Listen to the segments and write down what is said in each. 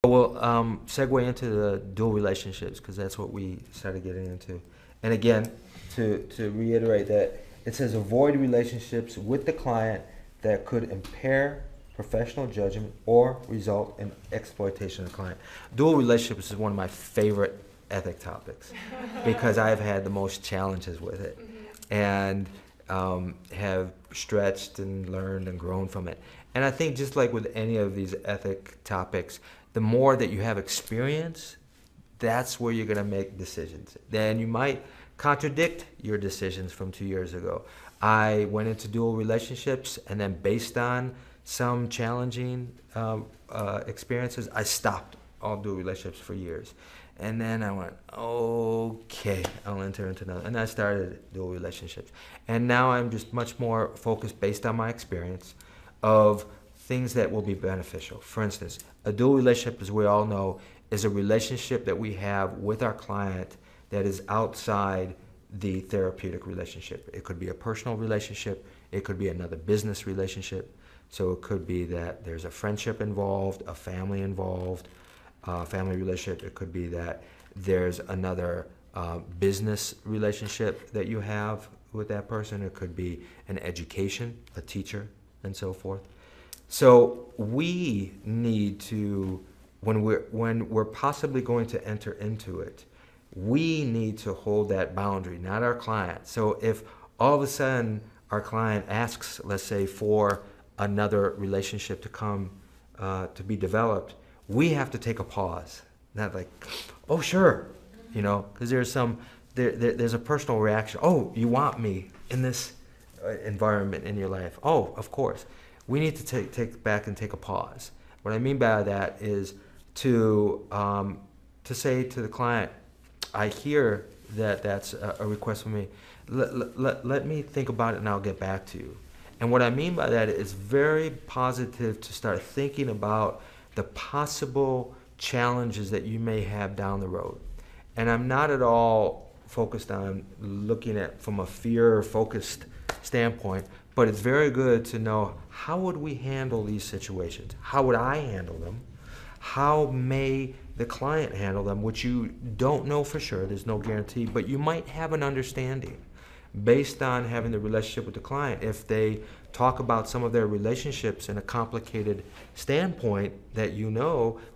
Segue into the dual relationships because that's what we started getting into. And again, to reiterate that, it says avoid relationships with the client that could impair professional judgment or result in exploitation of the client. Dual relationships is one of my favorite ethic topics because I've had the most challenges with it and have stretched and learned and grown from it. And I think just like with any of these ethic topics, the more that you have experience, that's where you're going to make decisions. Then you might contradict your decisions from 2 years ago. I went into dual relationships, and then based on some challenging experiences, I stopped all dual relationships for years. And then I went, okay, I'll enter into another. And I started dual relationships. And now I'm just much more focused based on my experience of things that will be beneficial. For instance, a dual relationship, as we all know, is a relationship that we have with our client that is outside the therapeutic relationship. It could be a personal relationship. It could be another business relationship. So it could be that there's a friendship involved, a family involved, family relationship. It could be that there's another business relationship that you have with that person. It could be an education, a teacher, and so forth. So we need to, when we're possibly going to enter into it, we need to hold that boundary, not our client. So if all of a sudden our client asks, let's say, for another relationship to come to be developed, we have to take a pause. Not like, oh sure, because there's there's a personal reaction. Oh, you want me in this environment in your life? Oh, of course. We need to take back and take a pause. What I mean by that is to say to the client, I hear that that's a request from me. Let me think about it and I'll get back to you. And what I mean by that is very positive to start thinking about the possible challenges that you may have down the road. And I'm not at all focused on looking at from a fear-focused standpoint, but it's very good to know, how would we handle these situations? How would I handle them? How may the client handle them, which you don't know for sure, there's no guarantee, but you might have an understanding based on having the relationship with the client. If they talk about some of their relationships in a complicated standpoint that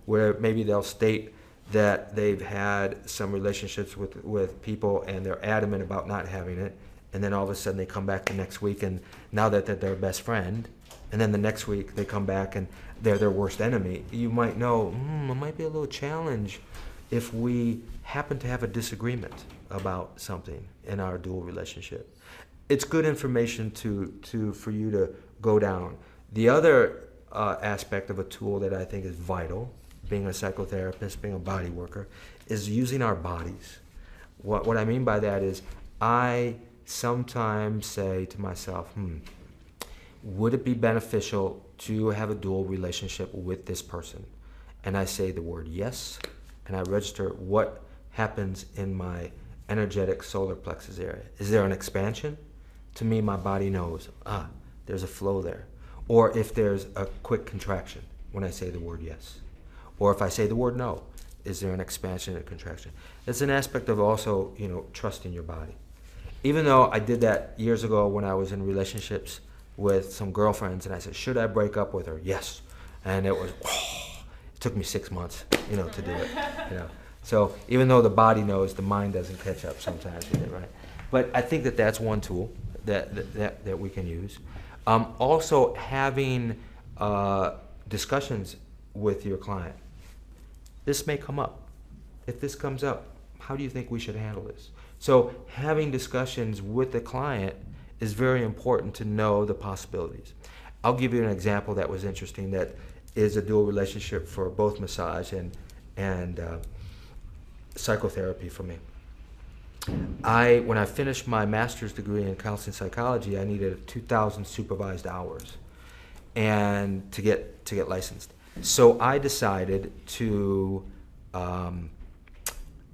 where maybe they'll state that they've had some relationships with people and they're adamant about not having it, and then all of a sudden they come back the next week and now that they're their best friend, and then the next week they come back and they're their worst enemy, you might know, it might be a little challenge if we happen to have a disagreement about something in our dual relationship. It's good information for you to go down. The other aspect of a tool that I think is vital, being a psychotherapist, being a body worker, is using our bodies. What I mean by that is I sometimes say to myself, would it be beneficial to have a dual relationship with this person? And I say the word yes, and I register what happens in my energetic solar plexus area. Is there an expansion? To me, my body knows, there's a flow there. Or if there's a quick contraction when I say the word yes. Or if I say the word no, is there an expansion and contraction? It's an aspect of also, trusting your body. Even though I did that years ago when I was in relationships with some girlfriends, and I said, should I break up with her? Yes. And it took me 6 months, to do it, So even though the body knows, the mind doesn't catch up sometimes with it, right? But I think that that's one tool that we can use. Also having discussions with your client. This may come up. If this comes up, how do you think we should handle this? So having discussions with the client is very important to know the possibilities. I'll give you an example that was interesting that is a dual relationship for both massage and psychotherapy for me. When I finished my master's degree in counseling psychology, I needed 2,000 supervised hours and to get licensed. So I decided to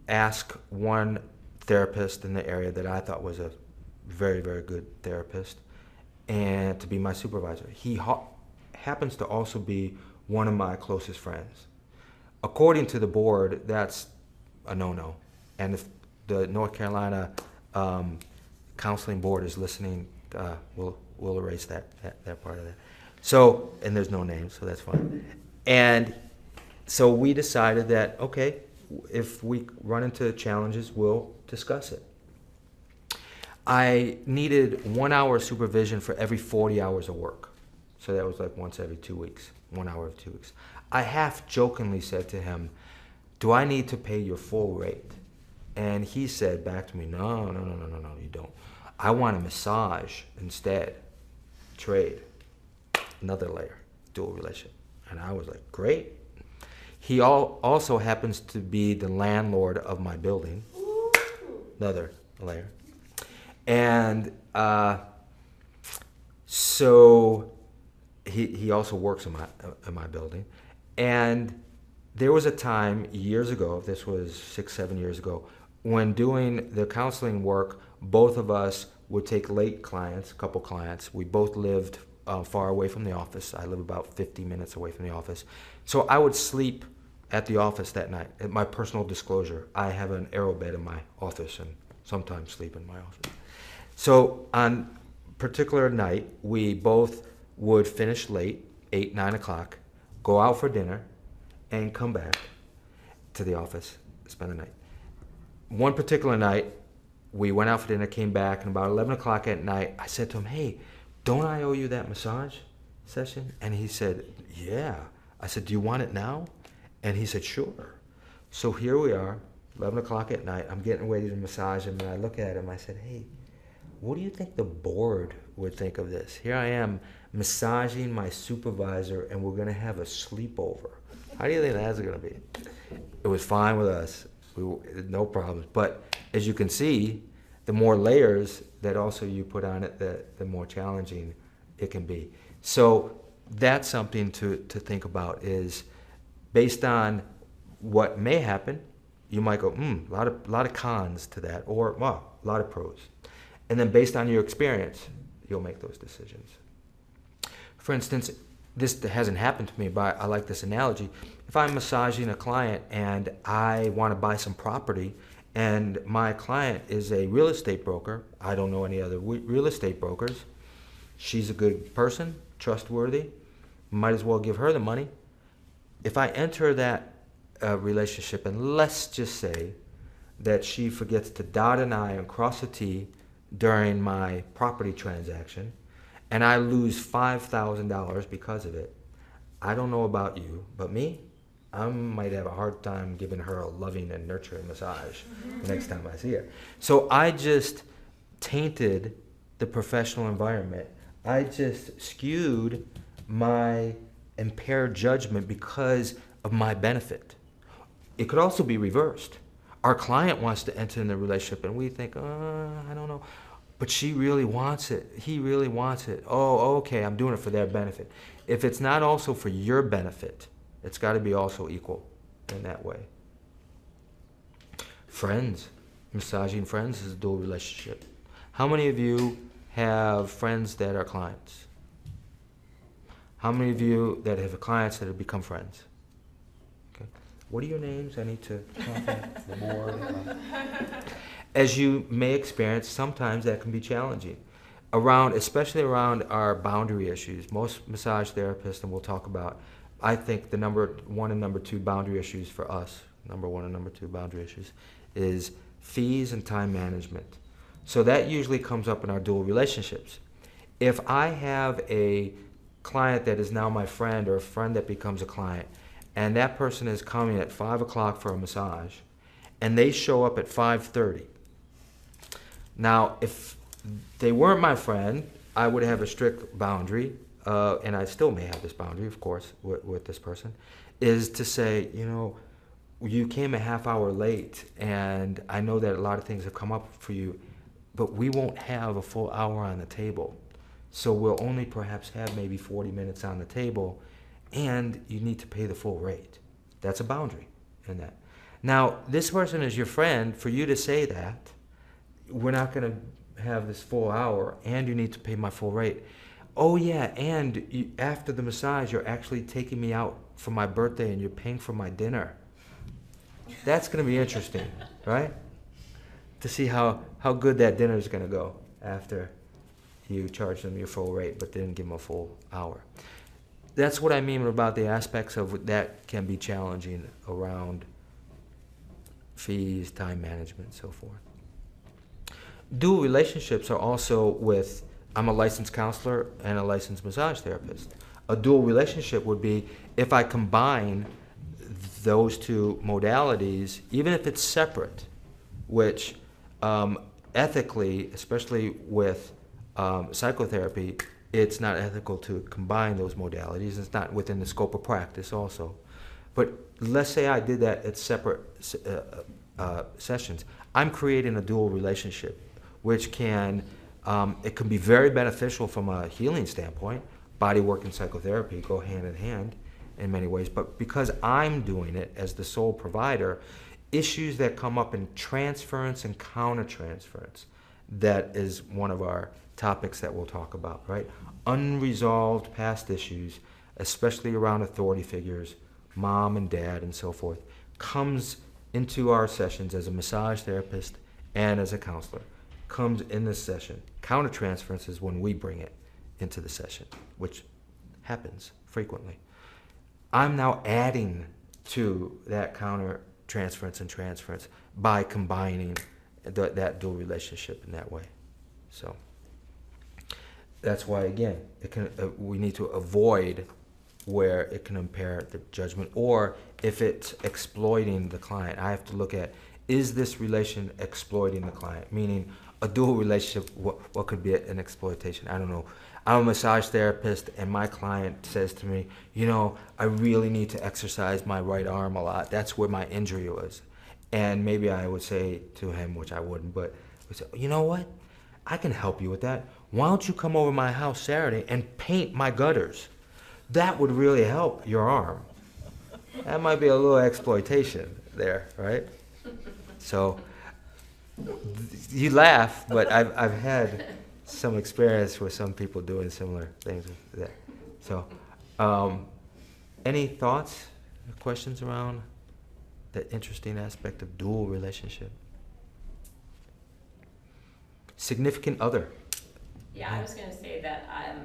ask one therapist in the area that I thought was a very, very good therapist and to be my supervisor. He happens to also be one of my closest friends. according to the board, that's a no-no. And if the North Carolina counseling board is listening, we'll erase that part of that. So, and there's no name, so that's fine. And so we decided that, okay, if we run into challenges, we'll discuss it. I needed 1 hour of supervision for every 40 hours of work. So that was like once every 2 weeks, 1 hour of 2 weeks. I half jokingly said to him, do I need to pay your full rate? And he said back to me, no, you don't. I want a massage instead. Trade. Another layer, dual relationship. And I was like, great. He also happens to be the landlord of my building. Another layer. And so he also works in my building. And there was a time years ago, this was 6-7 years ago, when doing the counseling work, both of us would take late clients, a couple clients. We both lived far away from the office. I live about 50 minutes away from the office. So I would sleep at the office that night. At my personal disclosure, I have an arrow bed in my office and sometimes sleep in my office. So on a particular night, we both would finish late, 8, 9 o'clock, go out for dinner, and come back to the office, spend the night. One particular night, we went out for dinner, came back, and about 11 o'clock at night, I said to him, hey, don't I owe you that massage session? And he said, yeah. I said, do you want it now? And he said, sure. So here we are, 11 o'clock at night, I'm getting ready to massage him, and I look at him, I said, hey, what do you think the board would think of this? Here I am massaging my supervisor, and we're gonna have a sleepover. How do you think that's gonna be? It was fine with us, no problems. But as you can see, the more layers that also you put on it, the more challenging it can be. So that's something to think about, is based on what may happen, you might go, a lot of cons to that, or well, a lot of pros. And then based on your experience, you'll make those decisions. For instance, this hasn't happened to me, but I like this analogy. If I'm massaging a client and I want to buy some property, and my client is a real estate broker, I don't know any other real estate brokers, she's a good person, trustworthy, might as well give her the money. If I enter that relationship, and let's just say that she forgets to dot an I and cross a T during my property transaction, and I lose $5,000 because of it, I don't know about you, but me, I might have a hard time giving her a loving and nurturing massage the next time I see her. So I just tainted the professional environment. I just skewed my impaired judgment because of my benefit. It could also be reversed. Our client wants to enter in the relationship and we think, I don't know, but she really wants it. He really wants it. Oh, okay, I'm doing it for their benefit. If it's not also for your benefit, it's got to be also equal in that way. Friends. Massaging friends is a dual relationship. How many of you have friends that are clients? How many of you that have clients that have become friends? Okay. What are your names? I need to contact the board. As you may experience, sometimes that can be challenging. Especially around our boundary issues. Most massage therapists, and we'll talk about, I think the number 1 and number 2 boundary issues for us, number 1 and number 2 boundary issues, is fees and time management. So that usually comes up in our dual relationships. If I have a client that is now my friend, or a friend that becomes a client, and that person is coming at 5 o'clock for a massage, and they show up at 5:30. Now, if they weren't my friend, I would have a strict boundary, and I still may have this boundary, of course, with this person, is to say, you know, you came a half hour late, and I know that a lot of things have come up for you, but we won't have a full hour on the table. So we'll only perhaps have maybe 40 minutes on the table, and you need to pay the full rate. That's a boundary in that. Now, this person is your friend. For you to say that, we're not going to have this full hour, and you need to pay my full rate. Oh yeah, and after the massage, you're actually taking me out for my birthday and you're paying for my dinner. That's going to be interesting, right? To see how good that dinner is going to go after you charge them your full rate but didn't give them a full hour. That's what I mean about the aspects of that can be challenging around fees, time management, and so forth. Dual relationships are also with, I'm a licensed counselor and a licensed massage therapist. A dual relationship would be if I combine those two modalities, even if it's separate, which ethically, especially with psychotherapy, it's not ethical to combine those modalities. It's not within the scope of practice also. But let's say I did that at separate sessions. I'm creating a dual relationship, which can, it can be very beneficial from a healing standpoint. Bodywork and psychotherapy go hand in hand in many ways, but because I'm doing it as the sole provider, issues that come up in transference and counter-transference, that is one of our topics that we'll talk about, right? Unresolved past issues, especially around authority figures, mom and dad and so forth, comes into our sessions as a massage therapist and as a counselor, comes in this session. Counter-transference is when we bring it into the session, which happens frequently. I'm now adding to that counter-transference and transference by combining that dual relationship in that way. So that's why, again, it can, we need to avoid where it can impair the judgment, or if it's exploiting the client, I have to look at, is this relation exploiting the client? Meaning, a dual relationship, what could be an exploitation? I don't know. I'm a massage therapist and my client says to me, you know, I really need to exercise my right arm a lot. That's where my injury was. And maybe I would say to him, which I wouldn't, but I would say, you know what? I can help you with that. Why don't you come over to my house Saturday and paint my gutters? That would really help your arm. That might be a little exploitation there, right? So you laugh, but I've had some experience with some people doing similar things with that. So any thoughts, questions around the interesting aspect of dual relationship? Significant other. Yeah, I was going to say that I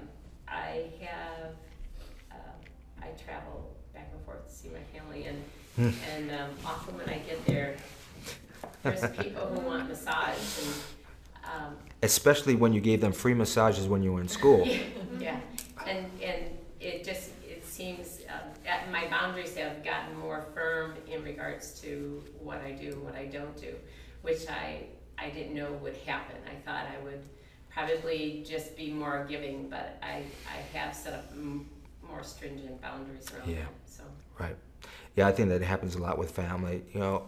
travel back and forth to see my family, and often when I get there, there's people who want massage, and especially when you gave them free massages when you were in school. yeah, and it seems my boundaries have gotten more firm in regards to what I do and what I don't do, which I didn't know would happen. I thought I would probably just be more giving, but I have set up more stringent boundaries around that. So. Right. Yeah, I think that happens a lot with family. You know,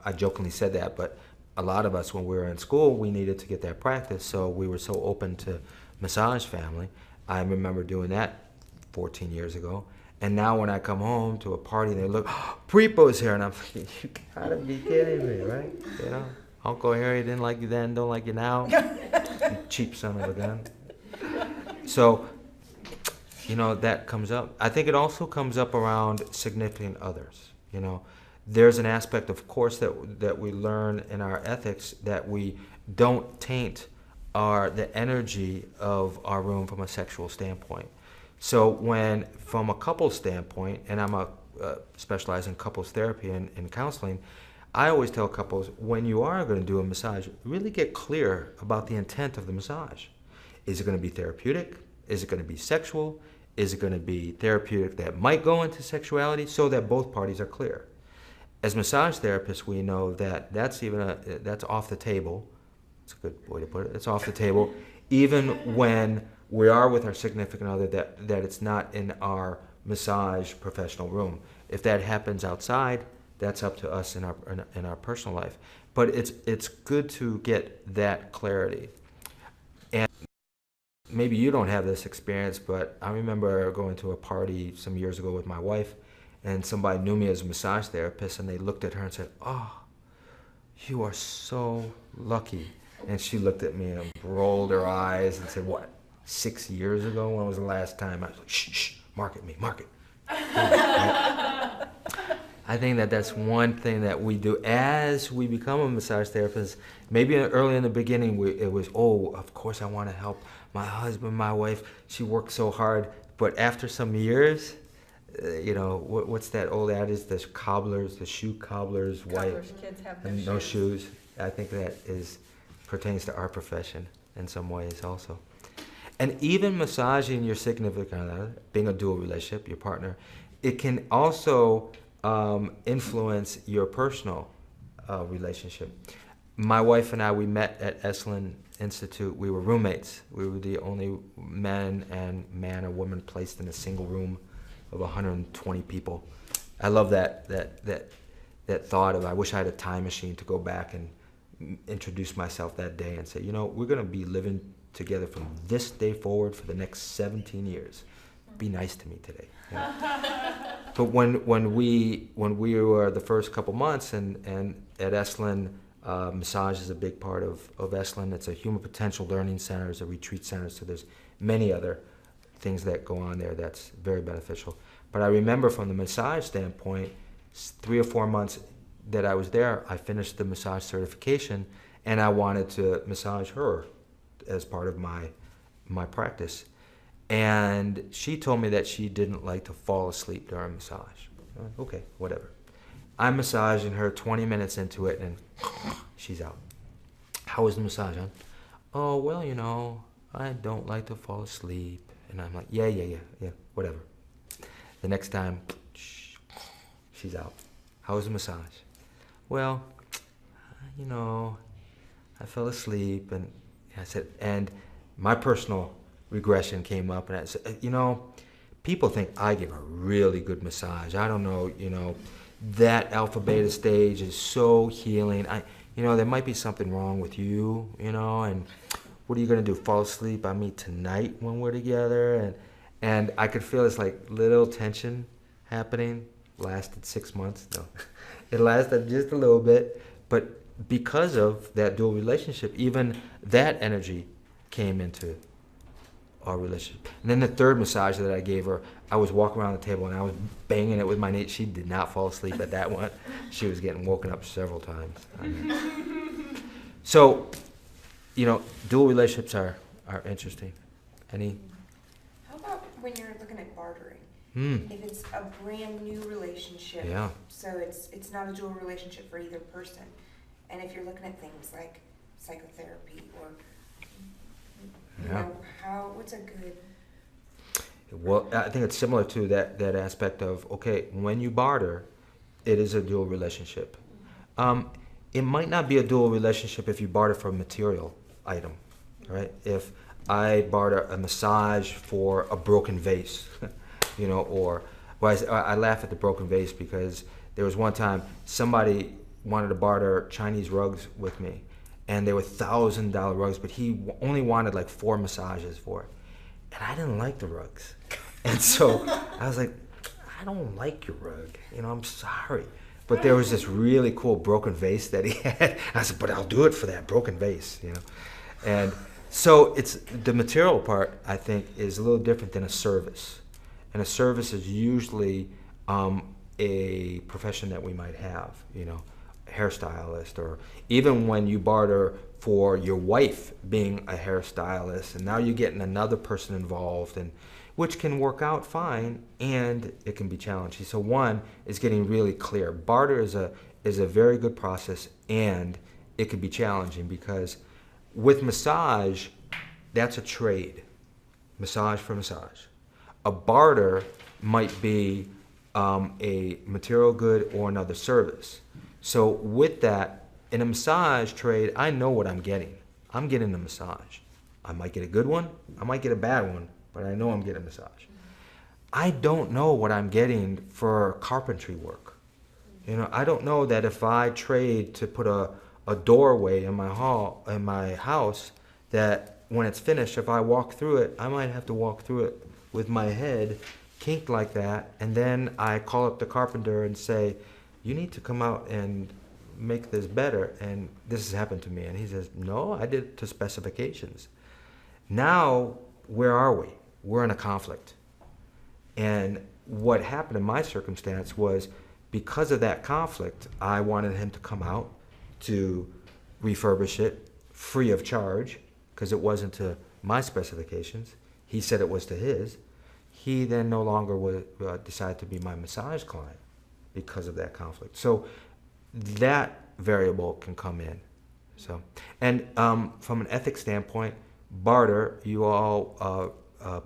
I jokingly said that, but a lot of us, when we were in school, we needed to get that practice, so we were so open to massage family. I remember doing that 14 years ago. And now when I come home to a party, they look, oh, Prepo's here, and I'm thinking, you gotta be kidding me, right? You know, Uncle Harry didn't like you then, don't like you now. You cheap son of a gun. So, you know, that comes up. I think it also comes up around significant others. You know, there's an aspect, of course, that we learn in our ethics that we don't taint the energy of our room from a sexual standpoint. So when, from a couples standpoint, and I'm specialize in couples therapy and counseling, I always tell couples, when you are going to do a massage, really get clear about the intent of the massage. Is it going to be therapeutic? Is it going to be sexual? Is it going to be therapeutic that might go into sexuality, so that both parties are clear? As massage therapists, we know that that's off the table. It's a good way to put it. It's off the table, even when we are with our significant other, that it's not in our massage professional room. If that happens outside, that's up to us in our personal life. But it's good to get that clarity. And maybe you don't have this experience, but I remember going to a party some years ago with my wife, and somebody knew me as a massage therapist, and they looked at her and said, "Oh, you are so lucky." And she looked at me and rolled her eyes and said, "What, 6 years ago? When was the last time?" I was like, "Shh, market me, market." I think that that's one thing that we do as we become a massage therapist. Maybe early in the beginning, it was, oh, of course I want to help my husband, my wife. She worked so hard. But after some years, you know, what's that old adage? The cobblers, the shoe cobblers, Cobblers' kids have no and no shoes. shoes. I think that pertains to our profession in some ways also. And even massaging your significant other, being a dual relationship, your partner, it can also influence your personal relationship. My wife and I, we met at Esalen Institute. We were roommates. We were the only man or woman placed in a single room of 120 people. I love that thought of, I wish I had a time machine to go back and introduce myself that day and say, you know, we're going to be living together from this day forward for the next 17 years. Be nice to me today. You know? But when we were the first couple months and at Esalen, massage is a big part of Esalen. It's a human potential learning center, it's a retreat center, so there's many other things that go on there that's very beneficial. But I remember from the massage standpoint, 3 or 4 months that I was there, I finished the massage certification and I wanted to massage her as part of my practice. And she told me that she didn't like to fall asleep during massage. Okay, whatever. I'm massaging her 20 minutes into it and she's out. How was the massage, huh? Oh, well, you know, I don't like to fall asleep. And I'm like, yeah, whatever. The next time, she's out. How was the massage? Well, you know, I fell asleep. And I said, and my personal regression came up, and I said, you know, people think I give a really good massage. I don't know, you know, that alpha beta stage is so healing. You know, there might be something wrong with you, you know, and what are you gonna do, fall asleep on me tonight when we're together? And I could feel this like little tension happening. Lasted 6 months. No, it lasted just a little bit, but because of that dual relationship, even that energy came into our relationship. And then the third massage that I gave her, I was walking around the table and I was banging it with my knee. She did not fall asleep at that one. She was getting woken up several times. So, you know, dual relationships are interesting. Any? How about when you're looking at bartering? If it's a brand new relationship, Yeah. so it's not a dual relationship for either person, and if you're looking at things like psychotherapy or you Yeah. know, what's a good? Well, I think it's similar to that aspect of, okay, when you barter, it is a dual relationship. It might not be a dual relationship if you barter for a material item, right? If I barter a massage for a broken vase, you know, or well, I laugh at the broken vase because there was one time somebody wanted to barter Chinese rugs with me, and they were $1,000 rugs, but he only wanted like 4 massages for it. And I didn't like the rugs. And so I was like, I don't like your rug. You know, I'm sorry. But there was this really cool broken vase that he had. I said, but I'll do it for that broken vase, you know. And so it's the material part, I think, is a little different than a service. And a service is usually a profession that we might have, you know, hairstylist, or even when you barter for your wife being a hairstylist, and now you're getting another person involved, and which can work out fine, and it can be challenging. So one is getting really clear. Barter is a very good process, and it can be challenging because with massage, that's a trade, massage for massage. A barter might be a material good or another service. So with that, in a massage trade, I know what I'm getting. I'm getting a massage. I might get a good one, I might get a bad one, but I know I'm getting a massage. I don't know what I'm getting for carpentry work. You know, I don't know that if I trade to put a doorway in my house, that when it's finished, if I walk through it, I might have to walk through it with my head kinked like that, and then I call up the carpenter and say, you need to come out and make this better, and this has happened to me. And he says, no, I did it to specifications. Now, where are we? We're in a conflict. And what happened in my circumstance was, because of that conflict, I wanted him to come out to refurbish it free of charge, because it wasn't to my specifications. He said it was to his. He then no longer would decide to be my massage client because of that conflict. So that variable can come in. So, and from an ethics standpoint, barter, you all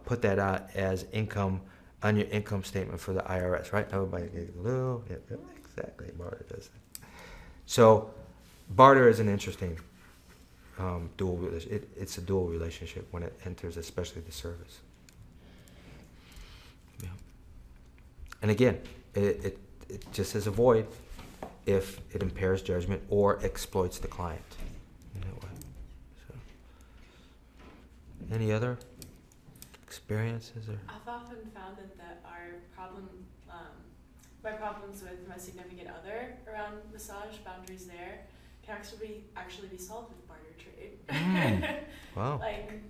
put that out as income on your income statement for the IRS, right? Everybody gets a little, yeah, exactly, barter does that. So barter is an interesting dual relationship. It's a dual relationship when it enters, especially the service. Yeah. And again, it just is a void if it impairs judgment or exploits the client in that way. So, any other experiences or? I've often found that our problem, my problems with my significant other around massage, boundaries there, can actually be solved with barter trade. Wow. Like,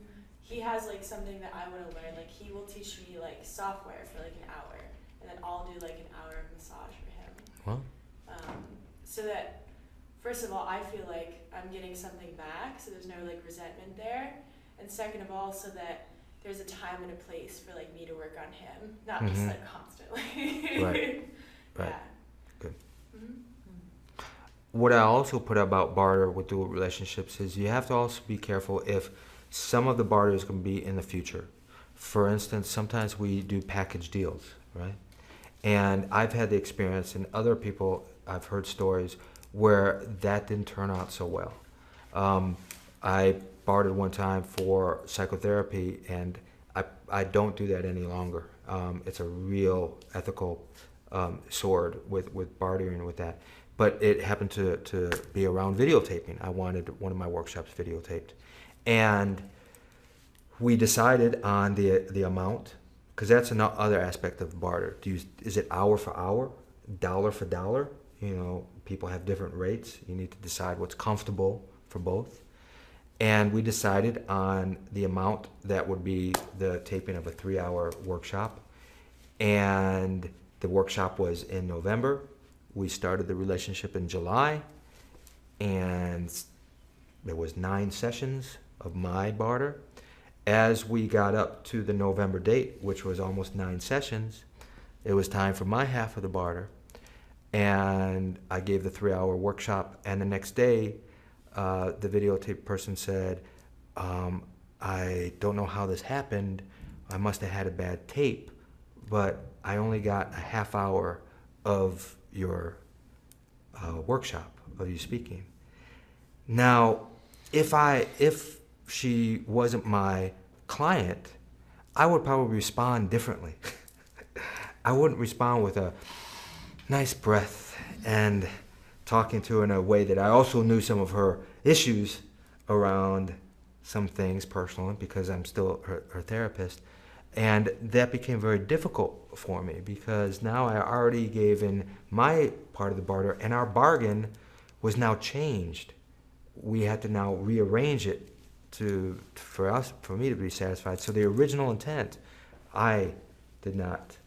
he has like something that I want to learn. Like, he will teach me like software for like an hour, and then I'll do like an hour of massage for him. Wow. So that, first of all, I feel like I'm getting something back, so there's no like resentment there. And second of all, so that there's a time and a place for like me to work on him, not just like constantly. Right. Right. Yeah. Good. Mm-hmm. What I also put about barter with dual relationships is you have to also be careful if some of the barter is going to be in the future. For instance, sometimes we do package deals, right? And I've had the experience, and other people, I've heard stories where that didn't turn out so well. I bartered one time for psychotherapy, and I don't do that any longer. It's a real ethical sword with bartering with that. But it happened to be around videotaping. I wanted one of my workshops videotaped. And we decided on the amount, because that's another aspect of barter. Is it hour for hour, dollar for dollar? You know, people have different rates. You need to decide what's comfortable for both. And we decided on the amount that would be the taping of a 3-hour workshop. And the workshop was in November. We started the relationship in July. And there was 9 sessions of my barter. As we got up to the November date, which was almost 9 sessions, it was time for my half of the barter. And I gave the 3-hour workshop, and the next day, the videotape person said, I don't know how this happened. I must have had a bad tape, but I only got a half hour of your workshop, of you speaking. Now, if she wasn't my client, I would probably respond differently. I wouldn't respond with a nice breath and talking to her in a way that I also knew some of her issues around some things personally, because I'm still her therapist. And that became very difficult for me, because now I already gave in my part of the barter, and our bargain was now changed. We had to now rearrange it for me to be satisfied. So the original intent, I did not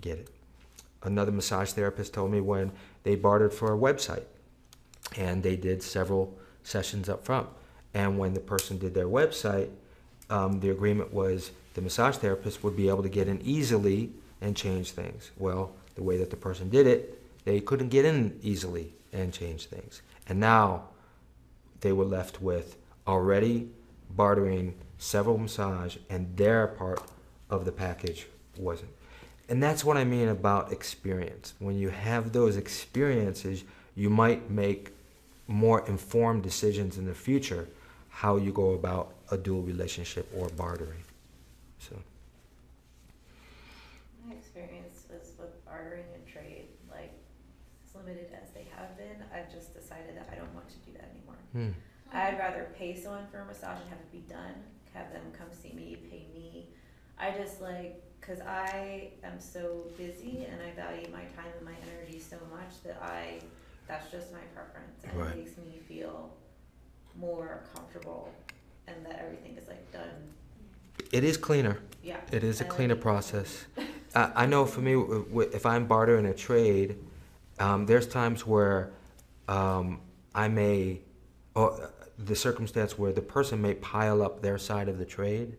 get it. Another massage therapist told me when they bartered for a website, and they did several sessions up front. And when the person did their website, the agreement was the massage therapist would be able to get in easily and change things. Well, the way that the person did it, they couldn't get in easily and change things. And now they were left with already bartering several massage, and their part of the package wasn't. And that's what I mean about experience. When you have those experiences, you might make more informed decisions in the future how you go about a dual relationship or bartering. So my experience was with bartering and trade, like as limited as they have been, I've just decided that I don't want to do that anymore. I'd rather pay someone for a massage and have it be done, have them come see me, pay me. I just like, because I am so busy and I value my time and my energy so much that that's just my preference, and Right. It makes me feel more comfortable and that everything is like done. it is cleaner. Yeah. It is a I like cleaner it. process. I know for me, if I'm bartering a trade, there's times where I may, or the circumstance where the person may pile up their side of the trade,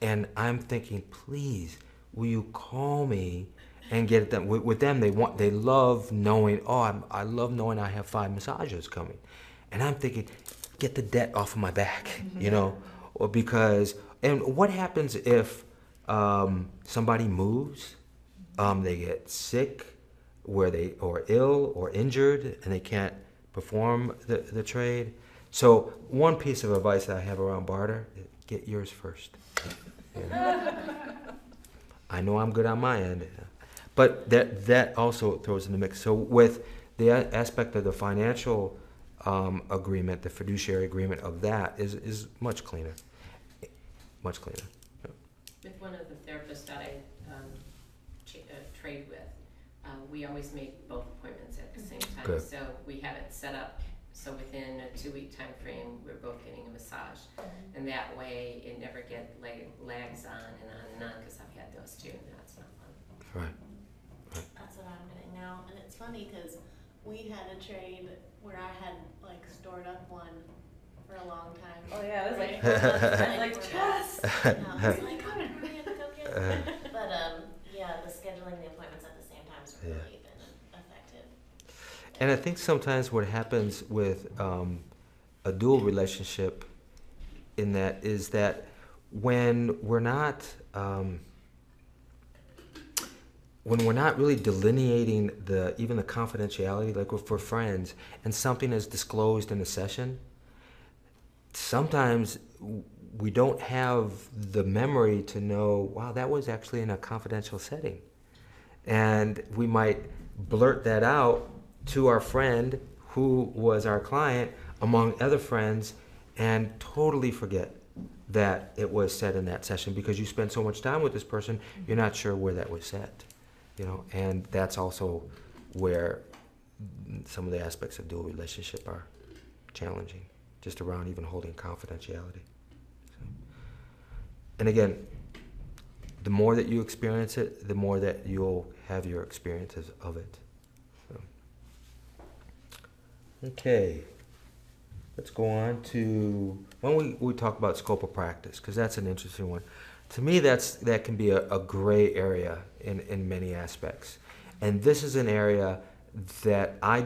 and I'm thinking, please, will you call me and get it done? With them, they love knowing, I love knowing I have 5 massages coming, and I'm thinking, get the debt off of my back, or because, and what happens if somebody moves, they get sick, or ill or injured, and they can't perform the trade. So one piece of advice that I have around barter, get yours first. I know I'm good on my end, but that also throws in the mix. So with the aspect of the financial agreement, the fiduciary agreement of that is much cleaner, much cleaner. With one of the therapists that I trade with, we always make both appointments at the same time. Good. So we have it set up so within a 2-week time frame, we're both getting a massage. And that way, it never lags on and on, because I've had those too, and that's not fun. Right. That's what I'm getting now, and it's funny because we had a trade where I had like stored up one for a long time. Oh yeah, I was like, Right. like yes. And I was like, oh, we had to go get it. But yeah, the scheduling the appointments at the same time has really been effective. And I think sometimes what happens with a dual relationship in that is that when we're not really delineating even the confidentiality, like if we're friends and something is disclosed in a session, sometimes we don't have the memory to know, wow, that was actually in a confidential setting. And we might blurt that out to our friend who was our client among other friends and totally forget that it was said in that session because you spent so much time with this person, you're not sure where that was said. And that's also where some of the aspects of dual relationship are challenging, just around even holding confidentiality. And again, the more that you experience it, the more that you'll have your experiences of it. So. Okay, let's go on to, when we talk about scope of practice, because that's an interesting one. To me, that can be a gray area in many aspects. And this is an area that I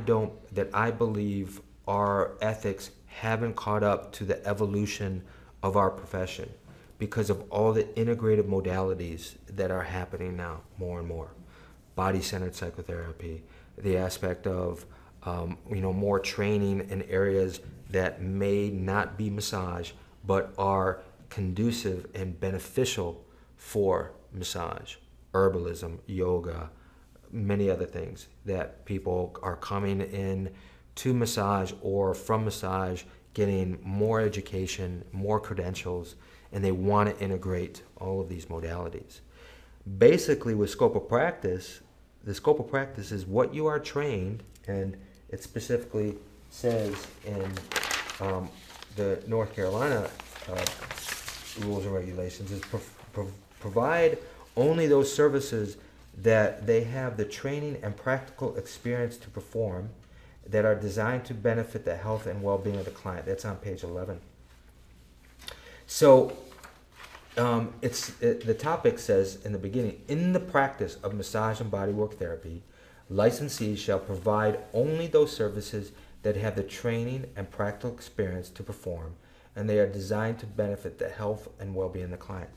believe our ethics haven't caught up to the evolution of our profession because of all the integrated modalities that are happening now more and more. Body-centered psychotherapy, the aspect of more training in areas that may not be massage but are conducive and beneficial for massage, herbalism, yoga, many other things that people are coming in to massage or from massage getting more education, more credentials, and they want to integrate all of these modalities. Basically with scope of practice, the scope of practice is what you are trained, and it specifically says in the North Carolina rules and regulations is provide only those services that they have the training and practical experience to perform that are designed to benefit the health and well-being of the client. That's on page 11. So the topic says in the beginning, in the practice of massage and bodywork therapy, licensees shall provide only those services that have the training and practical experience to perform, and they are designed to benefit the health and well-being of the client.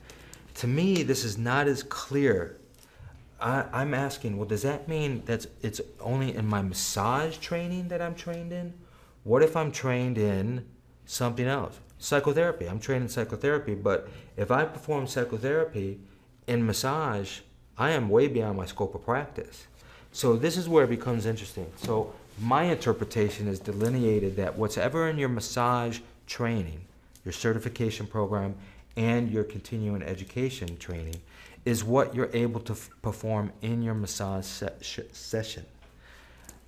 To me, this is not as clear. I'm asking, well, does that mean that it's only in my massage training that I'm trained in? What if I'm trained in something else? Psychotherapy. I'm trained in psychotherapy, but if I perform psychotherapy in massage, I am way beyond my scope of practice. So this is where it becomes interesting. So my interpretation is delineated that whatever in your massage training, your certification program, and your continuing education training is what you're able to perform in your massage session.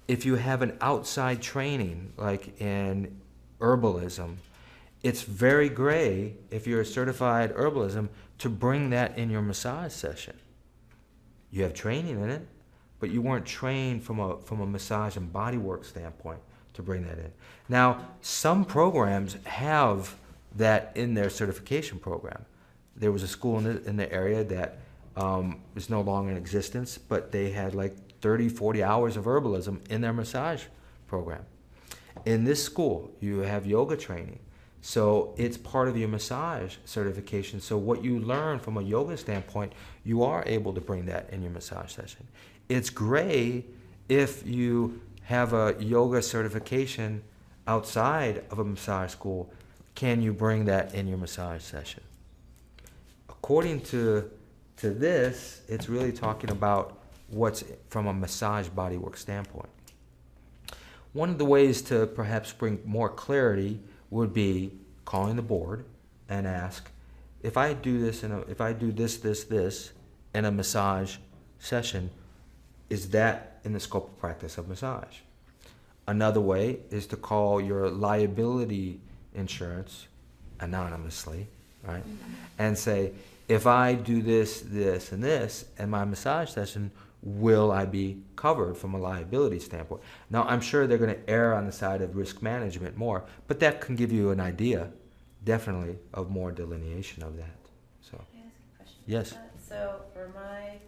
If you have an outside training, like in herbalism, it's very gray if you're a certified herbalism to bring that in your massage session. You have training in it, but you weren't trained from a massage and bodywork standpoint to bring that in. Now, some programs have that in their certification program. There was a school in the area that is no longer in existence, but they had like 30, 40 hours of herbalism in their massage program. In this school, you have yoga training. So it's part of your massage certification. So what you learn from a yoga standpoint, you are able to bring that in your massage session. It's great if you have a yoga certification outside of a massage school. Can you bring that in your massage session? According to this, it's really talking about what's from a massage bodywork standpoint. One of the ways to perhaps bring more clarity would be calling the board and ask, if I do this this in a massage session, is that in the scope of practice of massage? Another way is to call your liability insurance anonymously, right? And say, if I do this, this, and this in my massage session, will I be covered from a liability standpoint? Now, I'm sure they're going to err on the side of risk management more, but that can give you an idea, definitely, of more delineation of that. So, Can I ask a question? Yes. about that? So for my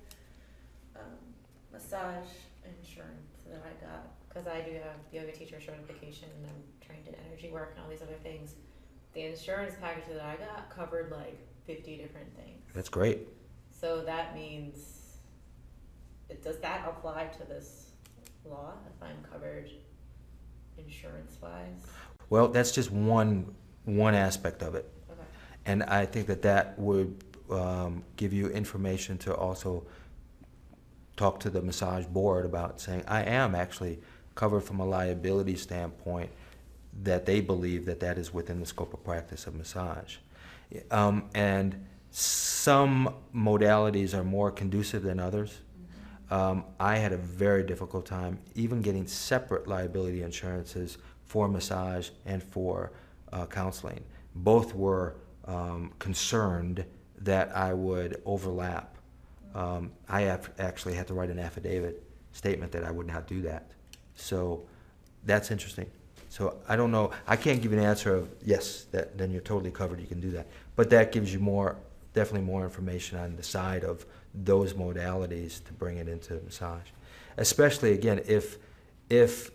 massage insurance that I got, because I do have yoga teacher certification and I'm trained in energy work and all these other things, the insurance package that I got covered like 50 different things. That's great. So that means, does that apply to this law if I'm covered insurance-wise? Well, that's just one aspect of it. Okay. And I think that would give you information to also talk to the massage board about saying, I am actually covered from a liability standpoint, that they believe that is within the scope of practice of massage. And some modalities are more conducive than others. I had a very difficult time even getting separate liability insurances for massage and for counseling. Both were concerned that I would overlap. I actually had to write an affidavit statement that I would not do that. So that's interesting. So I don't know, I can't give you an answer of yes, then you're totally covered, you can do that. But that gives you definitely more information on the side of those modalities to bring it into massage. Especially, again, if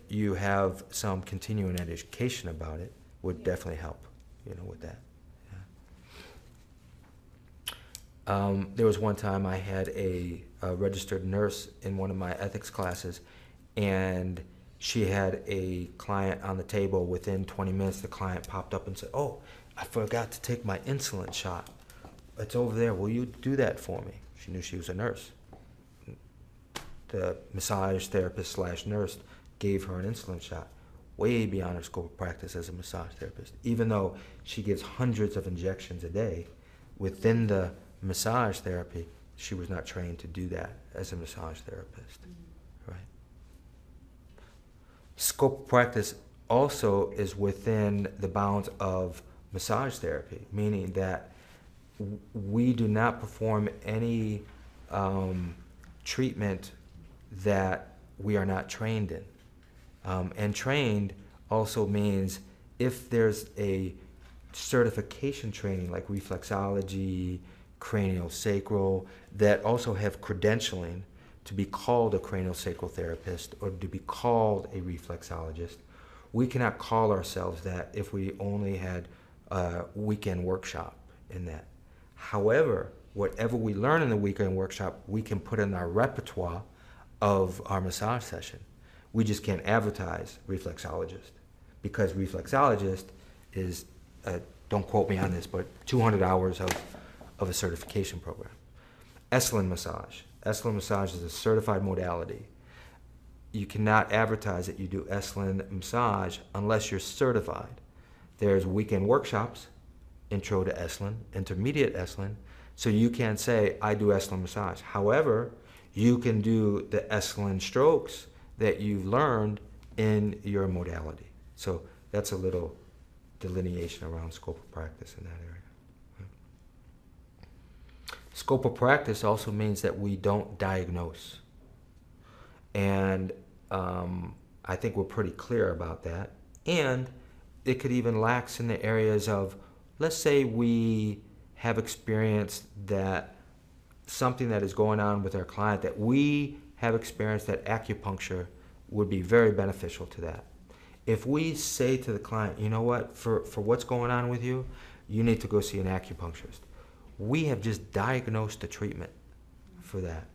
you have some continuing education about it, would definitely help, with that. Yeah. There was one time I had a registered nurse in one of my ethics classes, and she had a client on the table. Within 20 minutes, the client popped up and said, "Oh, I forgot to take my insulin shot. It's over there. Will you do that for me?" She knew she was a nurse. The massage therapist / nurse gave her an insulin shot, way beyond her scope of practice as a massage therapist. Even though she gives hundreds of injections a day, within the massage therapy, she was not trained to do that as a massage therapist. Right? Scope of practice also is within the bounds of massage therapy, meaning that we do not perform any treatment that we are not trained in. And trained also means if there's a certification training like reflexology, craniosacral, that also have credentialing to be called a craniosacral therapist or to be called a reflexologist, we cannot call ourselves that if we only had a weekend workshop in that. However, whatever we learn in the weekend workshop, we can put in our repertoire of our massage session. We just can't advertise reflexologist, because reflexologist is, don't quote me on this, but 200 hours of a certification program. Esalen massage. Esalen massage is a certified modality. You cannot advertise that you do Esalen massage unless you're certified. There's weekend workshops, intro to Esalen, intermediate Esalen, so you can't say, I do Esalen massage. However, you can do the Esalen strokes that you've learned in your modality. So that's a little delineation around scope of practice in that area. Scope of practice also means that we don't diagnose. And I think we're pretty clear about that. And it could even lax in the areas of, let's say we have experienced that something that is going on with our client, that we have experienced that acupuncture would be very beneficial to that. If we say to the client, you know what, for what's going on with you, you need to go see an acupuncturist. We have just diagnosed the treatment for that.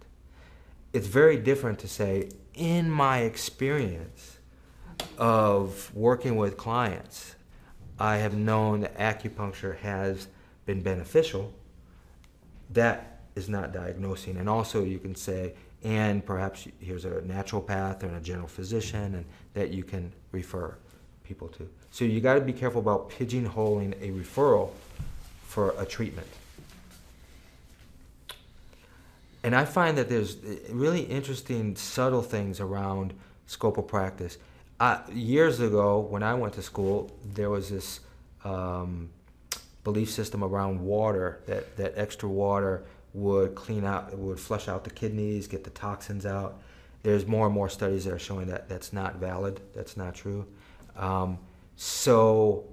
It's very different to say, in my experience of working with clients, I have known that acupuncture has been beneficial. That is not diagnosing. And also you can say, and perhaps here's a naturopath and a general physician and that you can refer people to. So you got to be careful about pigeonholing a referral for a treatment. And I find that there's really interesting, subtle things around scope of practice. Years ago, when I went to school, there was this belief system around water, that extra water would clean out, would flush out the kidneys, get the toxins out. There's more and more studies that are showing that that's not valid, that's not true. So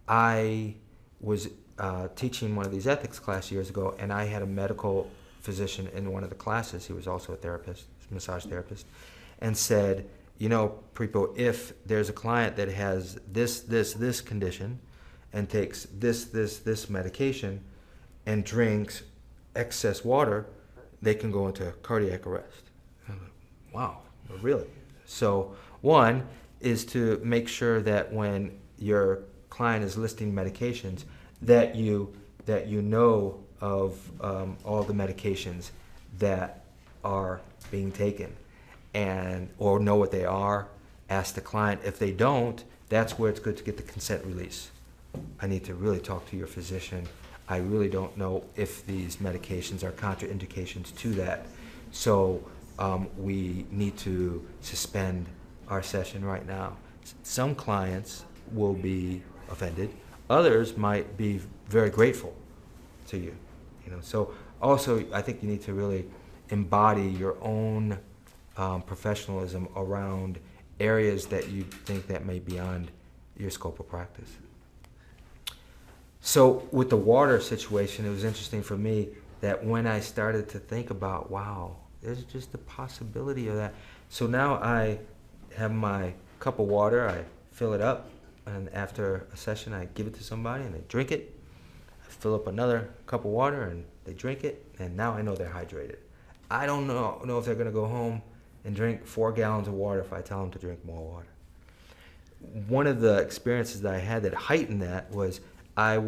I was teaching one of these ethics classes years ago, and I had a medical physician in one of the classes. He was also a therapist, massage therapist, and said, you know, Prepo, if there's a client that has this condition and takes this medication and drinks excess water, they can go into cardiac arrest. I'm like, wow, really? So one is to make sure that when your client is listing medications, that you know of all the medications that are being taken, and or know what they are. Ask the client. If they don't, that's where it's good to get the consent release. I need to really talk to your physician. I really don't know if these medications are contraindications to that. So we need to suspend our session right now. Some clients will be offended. Others might be very grateful to you. You know, so also I think you need to really embody your own professionalism around areas that you think that may be beyond your scope of practice. So with the water situation, it was interesting for me that when I started to think about, wow, there's just the possibility of that. So now I have my cup of water, I fill it up, and after a session I give it to somebody and they drink it. I fill up another cup of water and they drink it, and now I know they're hydrated. I don't know if they're going to go home and drink 4 gallons of water if I tell them to drink more water. One of the experiences that I had that heightened that was I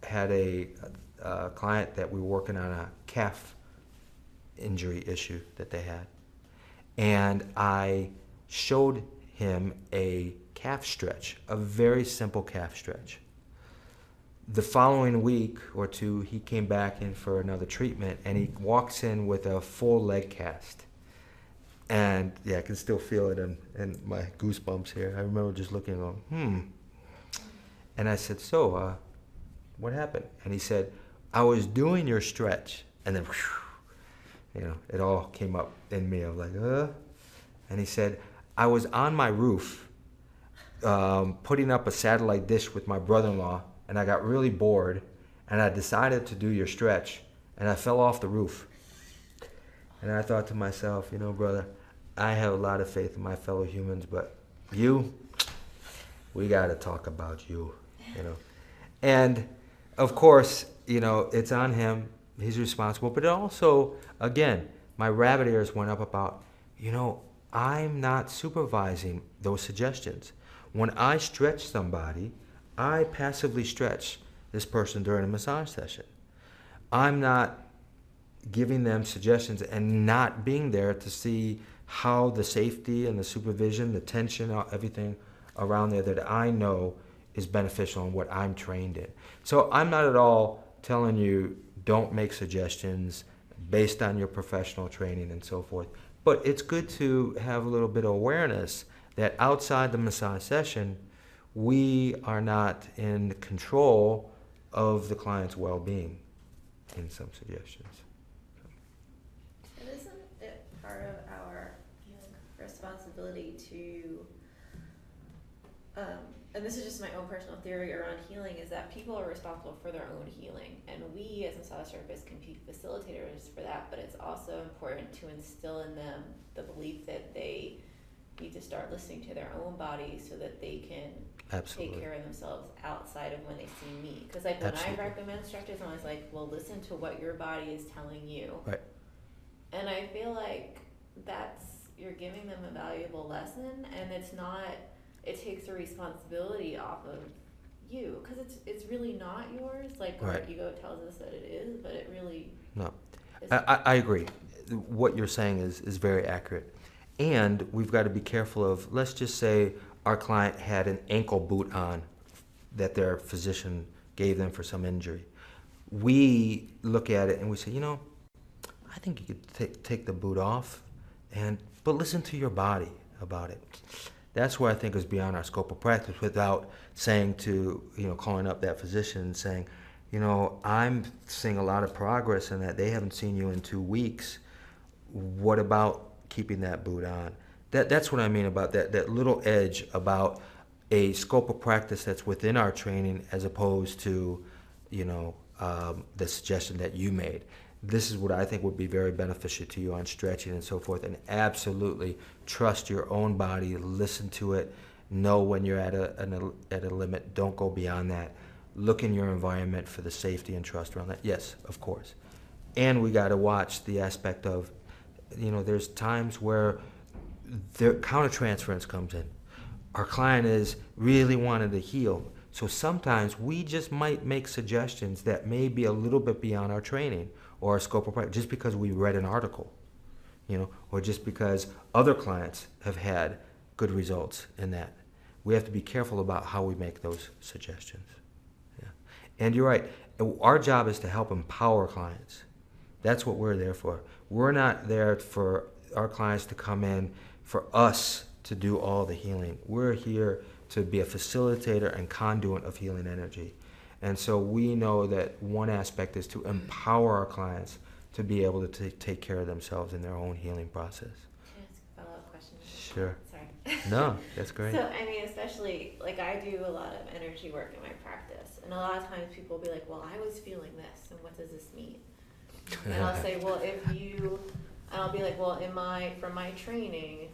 had a client that we were working on a calf injury issue that they had. And I showed him a calf stretch, a very simple calf stretch. The following week or two, he came back in for another treatment, and he walks in with a full leg cast. And yeah, I can still feel it in my goosebumps here. I remember just looking and going, And I said, so, what happened? And he said, I was doing your stretch, and then, whew, you know, it all came up in me. I was like, And he said, I was on my roof putting up a satellite dish with my brother-in-law, and I got really bored, and I decided to do your stretch, and I fell off the roof. And I thought to myself, you know, brother, I have a lot of faith in my fellow humans, but you, we got to talk about you, you know. And, of course, you know, it's on him. He's responsible. But it also, again, my rabbit ears went up about, you know, I'm not supervising those suggestions. When I stretch somebody, I passively stretch this person during a massage session. I'm not giving them suggestions and not being there to see how the safety and the supervision, the tension, everything around there that I know is beneficial and what I'm trained in. So I'm not at all telling you don't make suggestions based on your professional training and so forth. But it's good to have a little bit of awareness that outside the massage session, we are not in control of the client's well-being. in some suggestions. And isn't it part of our responsibility to, and this is just my own personal theory around healing, is that people are responsible for their own healing, and we as massage therapists can be facilitators for that, but it's also important to instill in them the belief that they need to start listening to their own body so that they can Absolutely. take care of themselves outside of when they see me. Because like when Absolutely. I recommend structures, I'm always like, well, listen to what your body is telling you. Right. And I feel like you're giving them a valuable lesson, and it takes the responsibility off of you, because it's really not yours, like our Right. ego tells us that it is, but it really No. isn't. I agree. What you're saying is very accurate. And we've got to be careful of, let's just say our client had an ankle boot on that their physician gave them for some injury. We look at it and we say, I think you could take the boot off, but listen to your body about it. That's where I think is beyond our scope of practice, without saying to, calling up that physician and saying, I'm seeing a lot of progress in that they haven't seen you in 2 weeks. What about keeping that boot on? That's what I mean about that little edge about a scope of practice that's within our training, as opposed to, the suggestion that you made. This is what I think would be very beneficial to you on stretching and so forth. And absolutely trust your own body, listen to it, know when you're at a limit, don't go beyond that. Look in your environment for the safety and trust around that. Yes, of course. And we got to watch the aspect of, there's times where the counter-transference comes in. Our client is really wanting to heal. So sometimes we just might make suggestions that may be a little bit beyond our training or our scope of practice, just because we read an article, or just because other clients have had good results in that. We have to be careful about how we make those suggestions. Yeah. And you're right. Our job is to help empower clients. That's what we're there for. We're not there for our clients to come in for us to do all the healing. We're here to be a facilitator and conduit of healing energy. And so we know that one aspect is to empower our clients to be able to take care of themselves in their own healing process. Can I ask a follow-up question? Sure. Sorry. No, that's great. So, I mean, especially, like, I do a lot of energy work in my practice, and a lot of times people will be like, well, I was feeling this, and what does this mean? And I'll say, well, and I'll be like, well, from my training,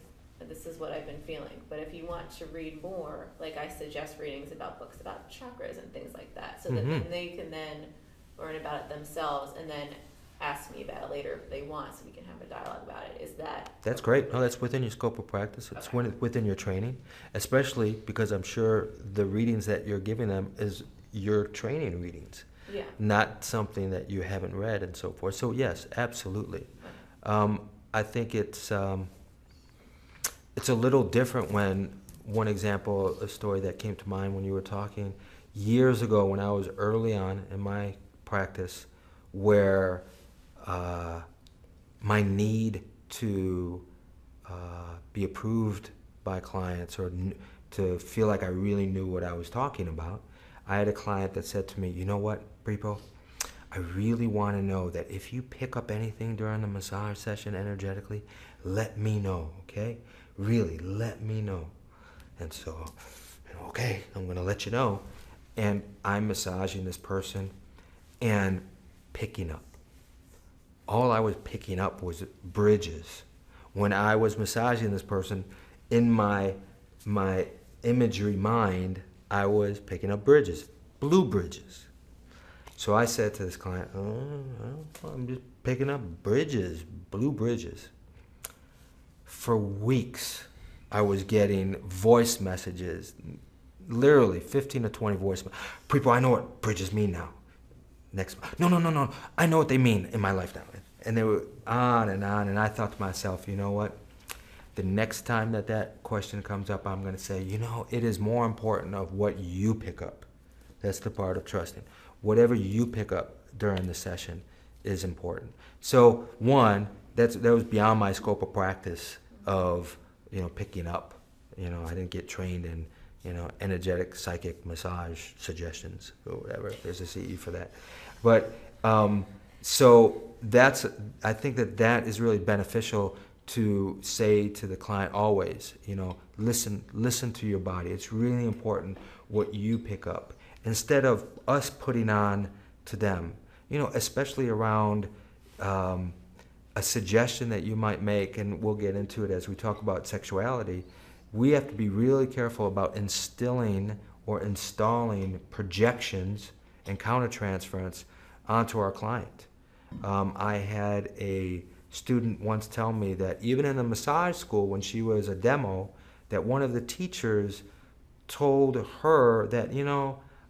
this is what I've been feeling. But if you want to read more, like, I suggest readings about books about chakras and things like that, so that then they can then learn about it themselves and then ask me about it later if they want, so we can have a dialogue about it. Is that... That's great. No, that's within your scope of practice. It's Okay. within your training, especially because I'm sure the readings that you're giving them is your training readings, Yeah. not something that you haven't read and so forth. So yes, absolutely. I think it's a little different when, one example, a story that came to mind when you were talking, years ago when I was early on in my practice, where my need to be approved by clients or to feel like I really knew what I was talking about, I had a client that said to me, you know what, Prepo, I really want to know that if you pick up anything during the massage session energetically, let me know, okay? Really, let me know. And so, okay, I'm going to let you know. And I'm massaging this person and picking up. All I was picking up was bridges. When I was massaging this person, in my imagery mind, I was picking up bridges, blue bridges. So I said to this client, I'm just picking up bridges, blue bridges. For weeks, I was getting voice messages, literally 15 to 20 voice messages. People, I know what bridges mean now. Next, no, I know what they mean in my life now. And they were on, and I thought to myself, you know what? The next time that question comes up, I'm going to say, it is more important of what you pick up. That's the part of trusting. Whatever you pick up during the session is important. So one, that was beyond my scope of practice of, picking up. I didn't get trained in, energetic psychic massage suggestions or whatever. There's a CE for that. But So I think that is really beneficial to say to the client always, listen to your body. It's really important what you pick up instead of us putting on to them, especially around a suggestion that you might make, and we'll get into it as we talk about sexuality. We have to be really careful about instilling or installing projections and counter-transference onto our client. I had a student once tell me that even in a massage school, when she was a demo, that one of the teachers told her that,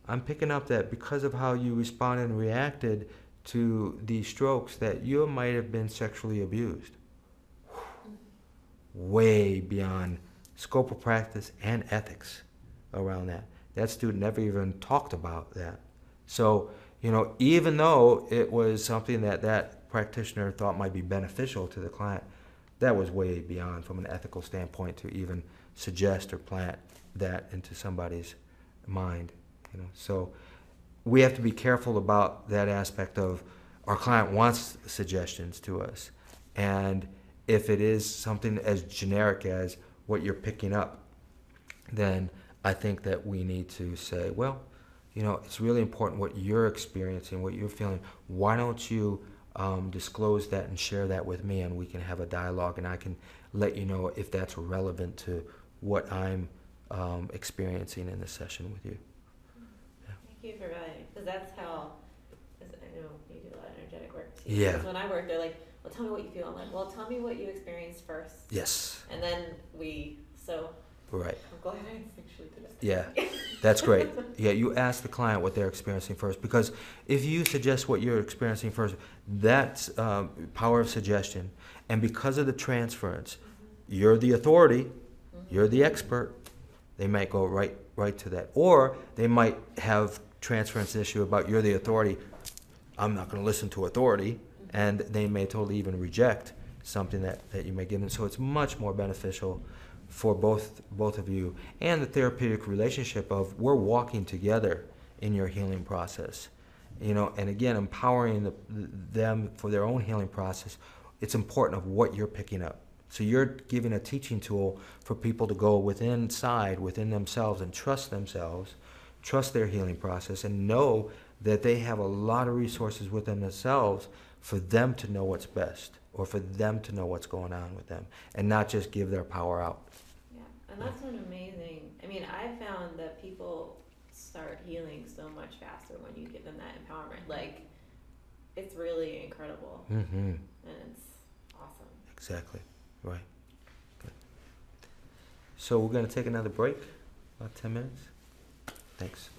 I'm picking up that because of how you responded and reacted to these strokes, that you might have been sexually abused. Way beyond scope of practice and ethics around that. That student never even talked about that. So, even though it was something that practitioner thought might be beneficial to the client, that was way beyond from an ethical standpoint to even suggest or plant that into somebody's mind. So we have to be careful about that aspect of our client wants suggestions to us, and if it is something as generic as what you're picking up, then I think that we need to say, well, it's really important what you're experiencing, what you're feeling. Why don't you disclose that and share that with me, and we can have a dialogue, and I can let you know if that's relevant to what I'm experiencing in this session with you. Thank you for validating, because that's how, cause I know you do a lot of energetic work too. Yeah. Because when I work, they're like, well, tell me what you feel. I'm like, well, tell me what you experienced first. Yes. And then so Right. I'm glad I actually did it. Yeah, that's great. Yeah, you ask the client what they're experiencing first, because if you suggest what you're experiencing first, that's power of suggestion. And because of the transference, you're the authority, you're the expert, they might go right to that. Or they might have transference issue about you're the authority, I'm not going to listen to authority, and they may totally even reject something that you may give them. So it's much more beneficial for both of you, and the therapeutic relationship of we're walking together in your healing process, and again, empowering them for their own healing process. It's important of what you're picking up. So you're giving a teaching tool for people to go within themselves and trust themselves, trust their healing process, and know that they have a lot of resources within themselves for them to know what's best, or for them to know what's going on with them, and not just give their power out. Yeah, and that's an amazing, I found that people start healing so much faster when you give them that empowerment. Like, it's really incredible. Mm-hmm. And it's awesome. Exactly. Right. Good. So we're going to take another break, about 10 minutes. Thanks.